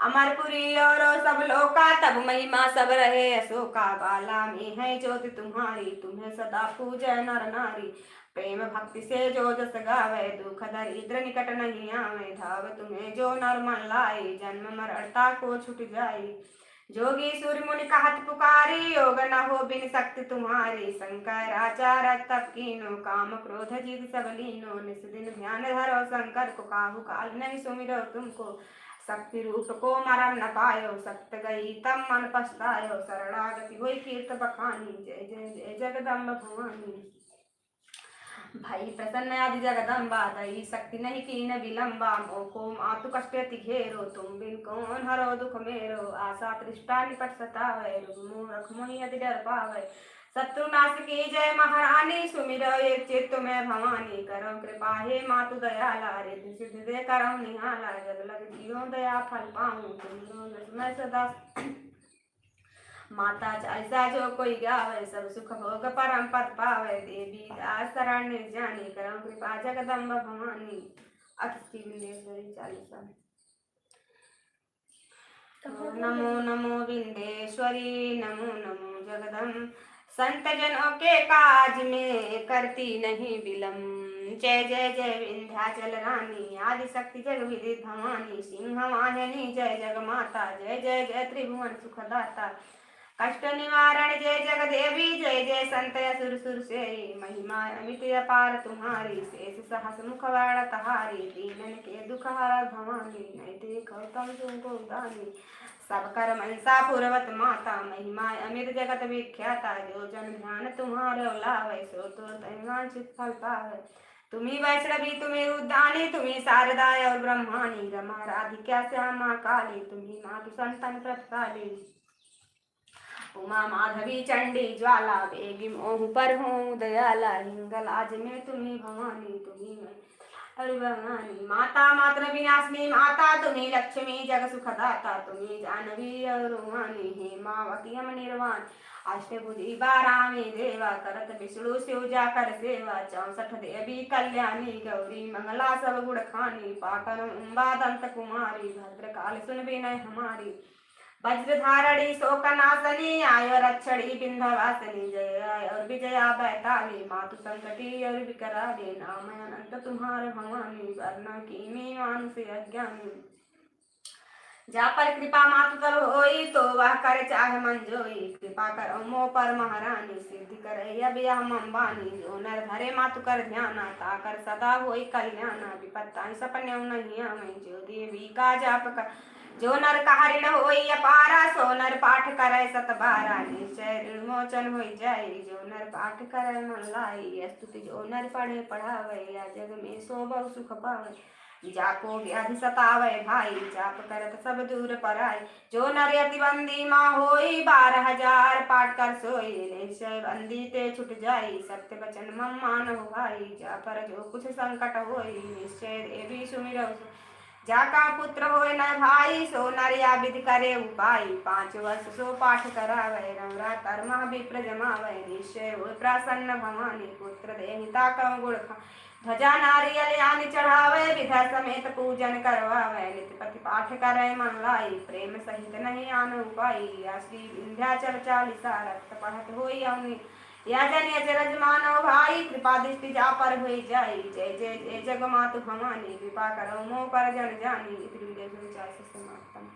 अमरपुरी और सब लोका तब महिमा सब रहे अशोका बाला में है ज्योति तुम्हारी तुम्हें सदा पूजय नर नारी प्रेम भक्ति से जो जस गावे दुख दरिद्र निकट नहीं आवे धाव तुम्हें जो नर मन लाए जन्म मरणता को छुट जाए जोगी सूर्य मुनि कहत पुकारी योग न हो बिन शक्ति तुम्हारी शंकर आचार तप कीनो काम क्रोध जीत सब लीनो निस दिन ध्यान धरो शंकर को काहू काल नहीं सुमिरो तुमको शक्ति रूप को मरण न पायो सत्य गई तम मन पछतायो शरणागति हुई कीर्त बखानी जय जय जय जगदम्ब भवानी भाई प्रसन्न आदि जगदम्बा दई शक्ति नहीं कीन विलंबा मोको मातु कष्ट घेरो तुम बिन कौन हरो दुख मेरो आशा तृष्टा निपट सतावे मुँह रख मोहि यदि डर पावे शत्रु नाश की जय महारानी सुमिरो एक चित्त में भवानी करो कृपा हे मातु दयाला रिद्धि सिद्धि दे करो निहाला जग लग जियो दया फल पाऊं तुम मैं सदा माता चालीसा जो कोई गावे सब सुख भोग परम पद पावे देवी दास शरण निर्जानी करम कृपा जगदम्ब भवानी। अति विंध्येश्वरी चालीसा। नमो नमो विंध्येश्वरी नमो नमो जगदम्ब संत जनों के काज में करती नहीं विलम्ब जय जय जय विंध्याचल रानी आदि शक्ति जग विदित भवानी सिंह वाहिनी जय जग माता जय जय जय त्रिभुवन सुखदाता कष्ट निवारण जय जग देवी जय जय संत असुर सुर से महिमा अमित अपार तुम्हारी शेष सहस मुख वर्ण तहारी दीनन के दुख हर भवानी नहीं देखो तम तुमको उदानी सब कर मनसा पूर्वत माता महिमा अमित जगत विख्याता जो जन ध्यान तुम्हारे लावे सो तो वांछित फल पावे तुम्ही वैष्णवी तुम्ही उद्दानी तुम्ही शारदा और ब्रह्मानी रमा राधिका श्यामा काली तुम्ही मातु संतन प्रताली उमा माधवी चंडी ज्वाला बेगी मोह पर हूँ दयाला हिंगल आज में तुम्ही भवानी तुम्ही अरे भवानी माता मात्र विनाशनी माता तुम्ही लक्ष्मी जग सुखदाता तुम्ही जानवी और रूहानी हे मावती हम निर्वाण अष्टभुजी बारामी देवा करत विष्णु शिव जाकर सेवा 64 देवी कल्याणी गौरी मंगला सब गुण खानी पाकर उम्बा दंत कुमारी भद्रकाल सुन विनय हमारी वज्रधारणी शोकनाशनी आय रक्षणी बिंधवासनी जय और विजया बैताली मातु संकटी और विकराली नाम अनंत तुम्हारे भवानी वर्ण कीमी मानुष अज्ञानी जा पर कृपा मातु तब होई तो वह कर चाहे मन जोई कृपा कर मो पर महारानी सिद्धि करे अब हम अंबानी जो नर धरे मातु कर ध्याना ताकर सदा होई कल्याणा विपत्ताएं सपने नहीं आवे जो देवी का जाप कर जो नर कहा ऋण होई अपारा सो नर पाठ करे सतबारा निश्चय ऋण मोचन होई जाए जो नर पाठ करे मन लाई स्तुति जो नर पढ़े पढ़ावे या जग में सो बहु सुख पावे जाको व्याधि सतावे भाई जाप करत सब दूर पराय जो नर अति बंदी माँ होई 12,000 पाठ कर सोई निश्चय बंदी ते छुट जाई सत्य वचन मम मान हो भाई जा पर जो कुछ संकट होई निश्चय देवी सुमिरौ जाका पुत्र होए न भाई सो नरिया विधि करे उपाय 5 वर्ष सो पाठ करावे रंगा कर्मा विप्र जमावे निश्चय होए प्रसन्न भवानी पुत्र देहिता कम गुण ध्वजा नारियल यानि चढ़ावे विधा समेत पूजन करवावे नित्यपति पाठ करे मन लाई प्रेम सहित नहीं आन उपाय या श्री विंध्याचल चालीसा रक्त पढ़त होई अवनि या जन अचरज मानव भाई कृपा दृष्टि जा पर हुई जाई जय जय जय जग मातु भवानी कृपा करो मोह पर जन जानी इतनी विजय समाप्तम।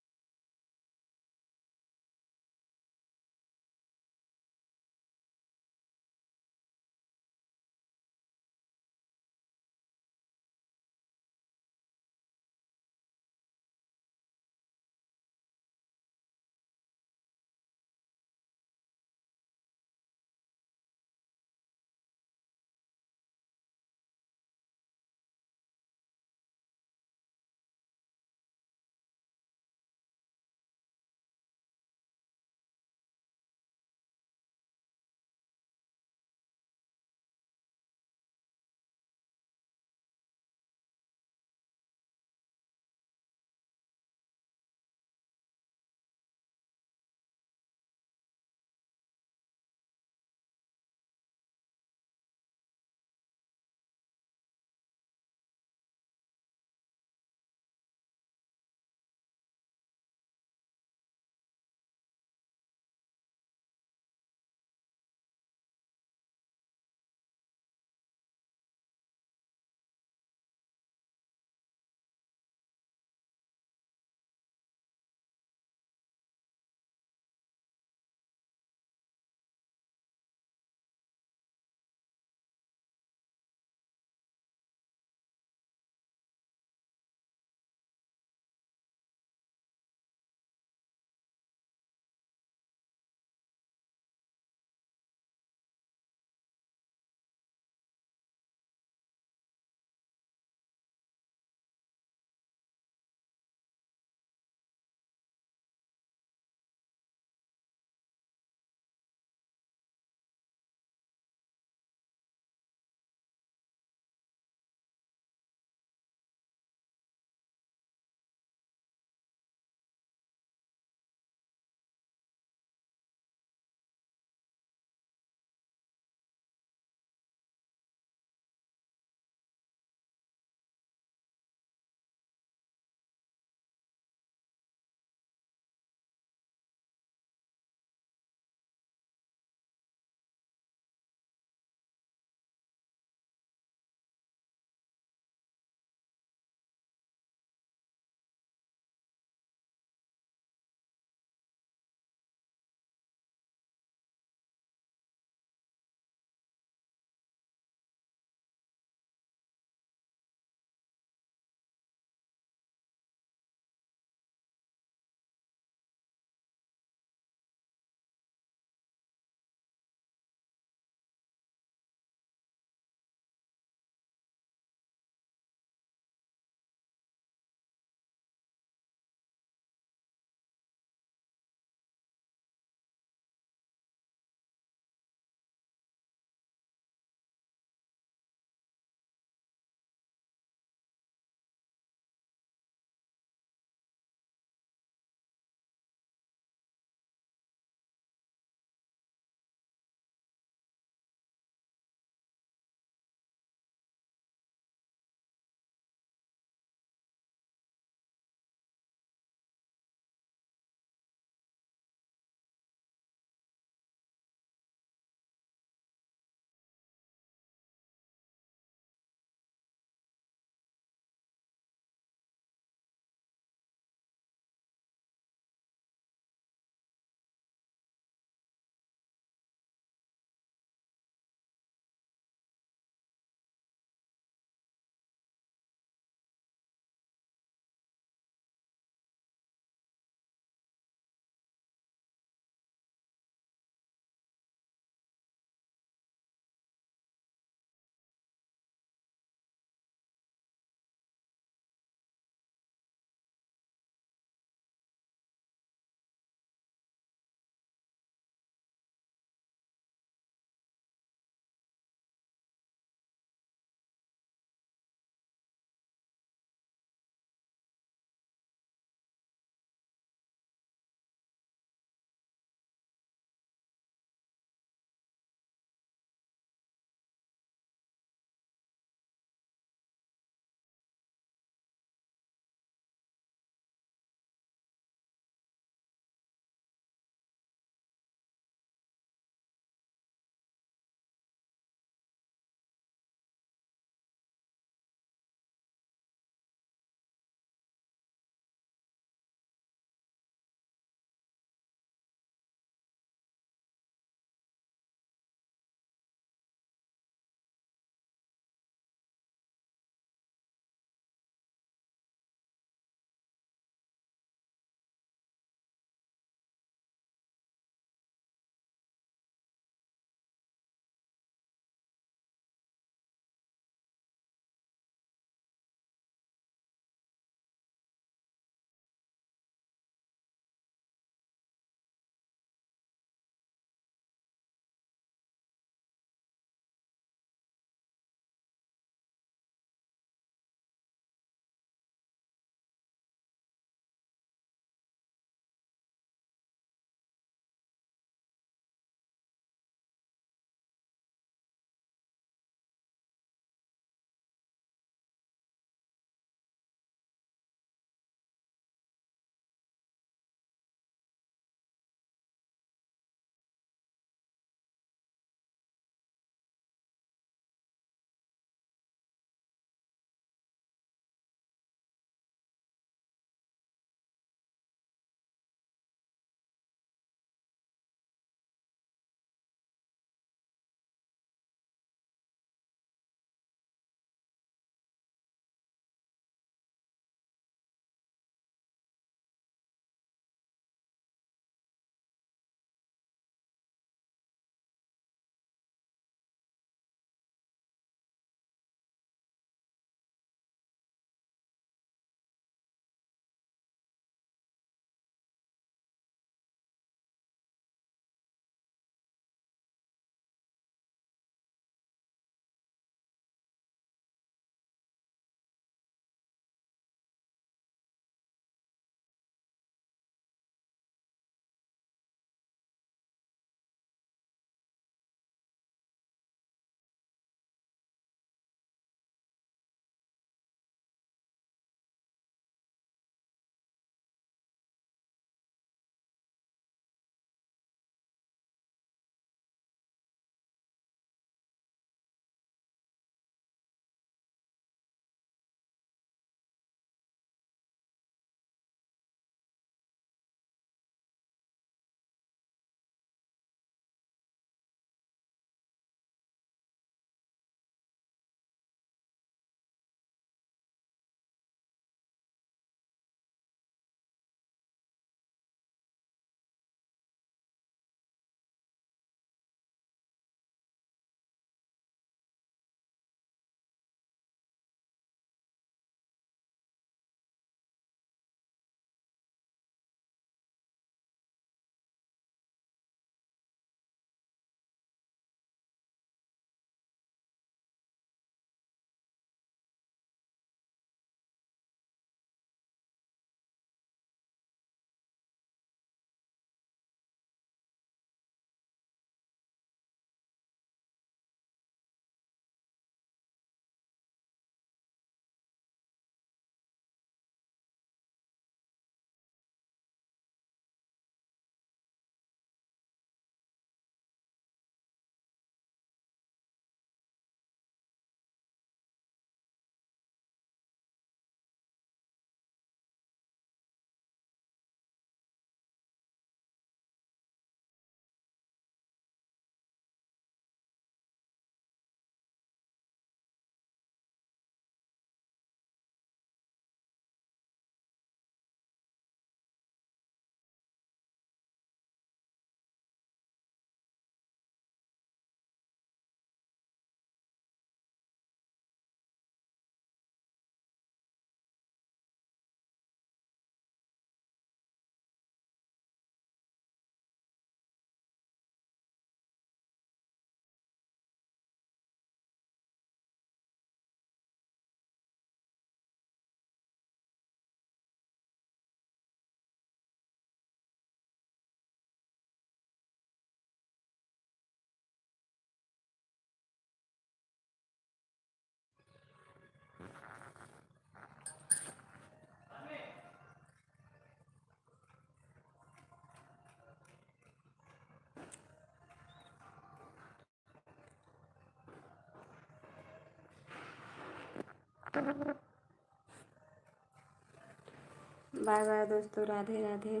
बाय बाय दोस्तों, राधे राधे।